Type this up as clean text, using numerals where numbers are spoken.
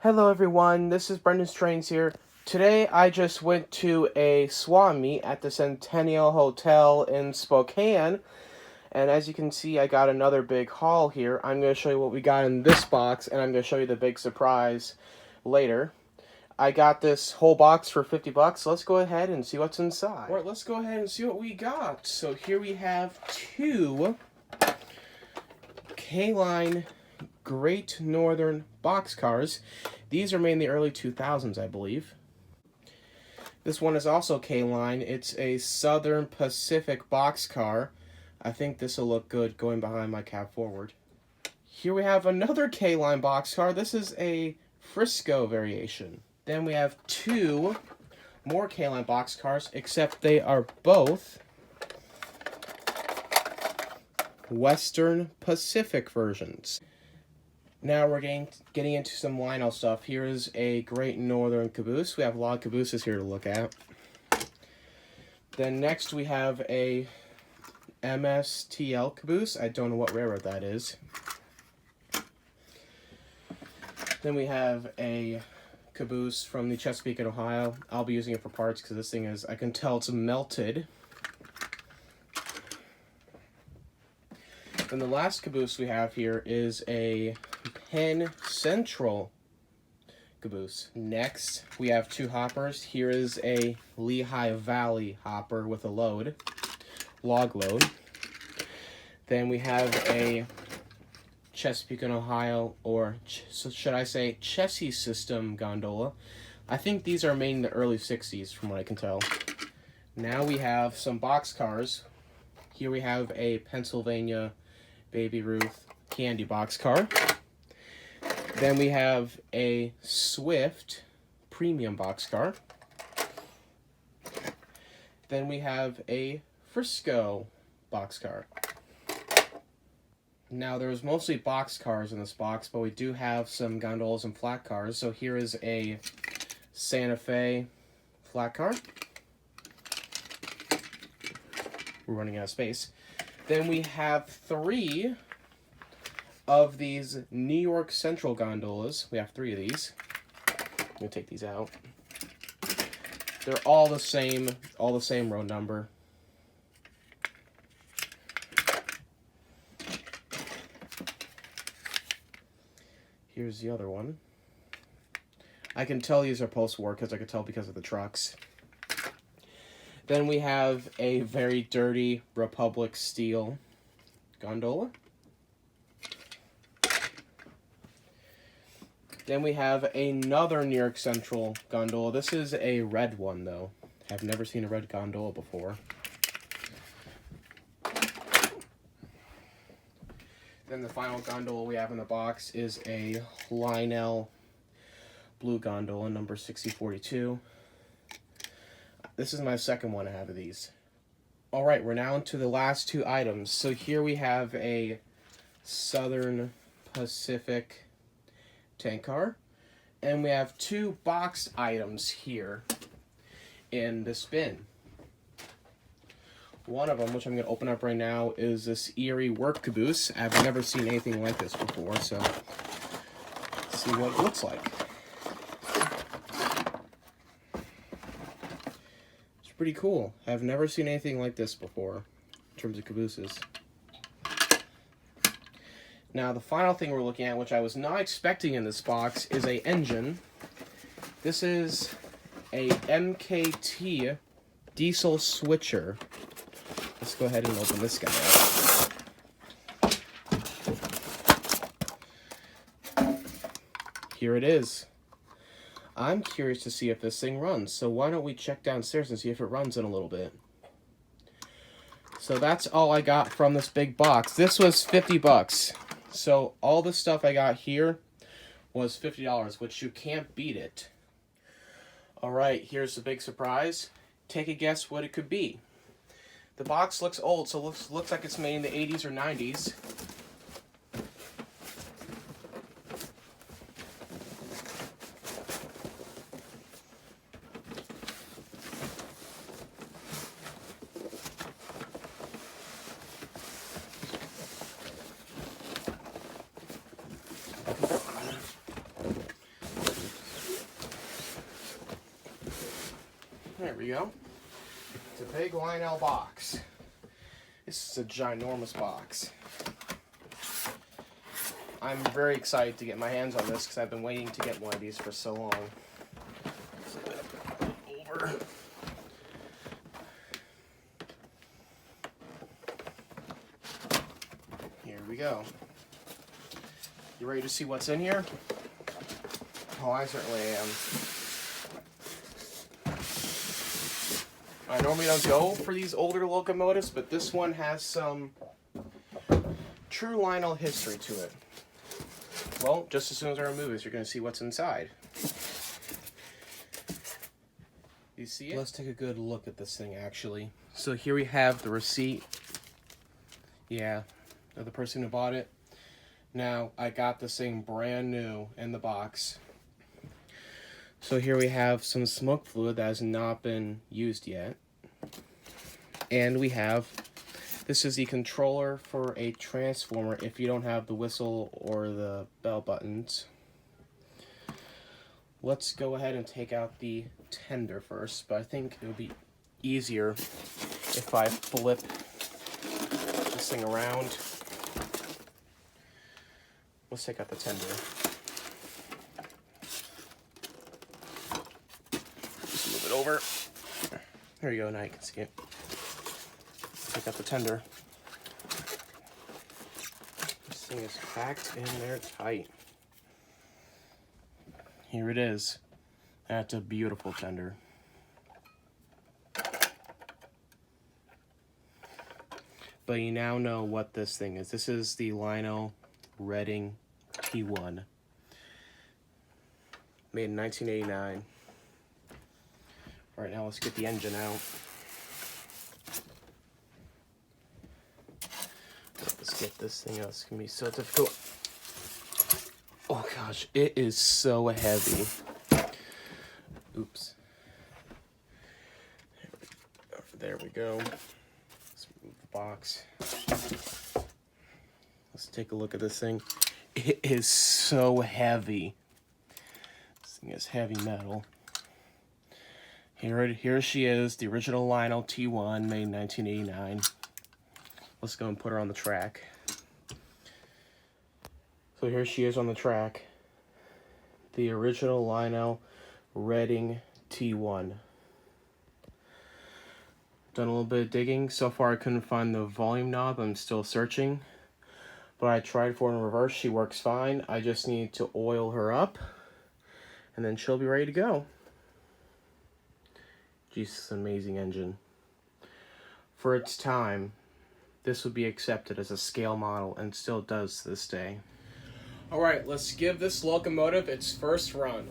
Hello everyone, this is Brendan Strains here. Today I just went to a swan meet at the Centennial Hotel in Spokane, and as you can see I got another big haul here. I'm going to show you what we got in this box, and I'm going to show you the big surprise later. I got this whole box for 50 bucks. Let's go ahead and see what's inside. Alright, let's go ahead and see what we got. So here we have two K-Line Great Northern boxcars. These are made in the early 2000s, I believe. This one is also K-Line. It's a Southern Pacific boxcar. I think this will look good going behind my cab forward. Here we have another K-Line boxcar. This is a Frisco variation. Then we have two more K-Line boxcars, except they are both Western Pacific versions. Now we're getting into some Lionel stuff. Here is a Great Northern caboose. We have a lot of cabooses here to look at. Then next we have a MSTL caboose. I don't know what railroad that is. Then we have a caboose from the Chesapeake in Ohio. I'll be using it for parts because this thing is, I can tell it's melted. Then the last caboose we have here is a Penn Central caboose. Next, we have two hoppers. Here is a Lehigh Valley hopper with a load, log load. Then we have a Chesapeake in Ohio, or should I say Chessie system gondola. I think these are made in the early 60s from what I can tell. Now we have some boxcars. Here we have a Pennsylvania Baby Ruth candy boxcar. Then we have a Swift premium boxcar. Then we have a Frisco boxcar. Now there's mostly boxcars in this box, but we do have some gondolas and flat cars. So here is a Santa Fe flat car. We're running out of space. Then we have three of these New York Central gondolas. We have three of these. I'm gonna take these out. They're all the same road number. Here's the other one. I can tell these are post-war because I could tell because of the trucks. Then we have a very dirty Republic steel gondola. Then we have another New York Central gondola. This is a red one, though. I've never seen a red gondola before. Then the final gondola we have in the box is a Lionel blue gondola, number 6042. This is my second one I have of these. Alright, we're now into the last two items. So here we have a Southern Pacific tank car. And we have two boxed items here in this bin. One of them, which I'm going to open up right now, is this Erie work caboose. I've never seen anything like this before, so let's see what it looks like. Pretty cool. I've never seen anything like this before in terms of cabooses. Now the final thing we're looking at, which I was not expecting in this box, is a engine. This is a MKT diesel switcher. Let's go ahead and open this guy up. Here it is. I'm curious to see if this thing runs, so why don't we check downstairs and see if it runs in a little bit. So that's all I got from this big box. This was 50 bucks. So all the stuff I got here was $50, which you can't beat it. Alright, here's the big surprise. Take a guess what it could be. The box looks old, so it looks like it's made in the 80s or 90s. we go. It's a big Lionel box. This is a ginormous box. I'm very excited to get my hands on this because I've been waiting to get one of these for so long. So I'm going to put it over. Here we go. You ready to see what's in here? Oh, I certainly am. I normally don't go for these older locomotives, but this one has some true Lionel history to it. Well, just as soon as I remove this, you're going to see what's inside. You see it? Let's take a good look at this thing, actually. So here we have the receipt. Yeah, of the person who bought it. Now, I got this thing brand new in the box. So here we have some smoke fluid that has not been used yet. And we have, this is the controller for a transformer if you don't have the whistle or the bell buttons. Let's go ahead and take out the tender first, but I think it would be easier if I flip this thing around. Let's take out the tender. Just move it over. There you go, now you can see it. Take out the tender. This thing is packed in there tight. Here it is. That's a beautiful tender. But you now know what this thing is. This is the Lionel T1. Made in 1989. Alright, now let's get the engine out. Let's get this thing out. It's going to be so difficult. Oh gosh, it is so heavy. Oops. There we go. Let's move the box. Let's take a look at this thing. It is so heavy. This thing is heavy metal. Here she is, the original Lionel T1, made in 1989. Let's go and put her on the track. So here she is on the track. The original Lionel T1. Done a little bit of digging. So far I couldn't find the volume knob. I'm still searching. But I tried for in reverse. She works fine. I just need to oil her up. And then she'll be ready to go. Jesus, amazing engine. For its time, this would be accepted as a scale model and still does to this day. Alright, let's give this locomotive its first run.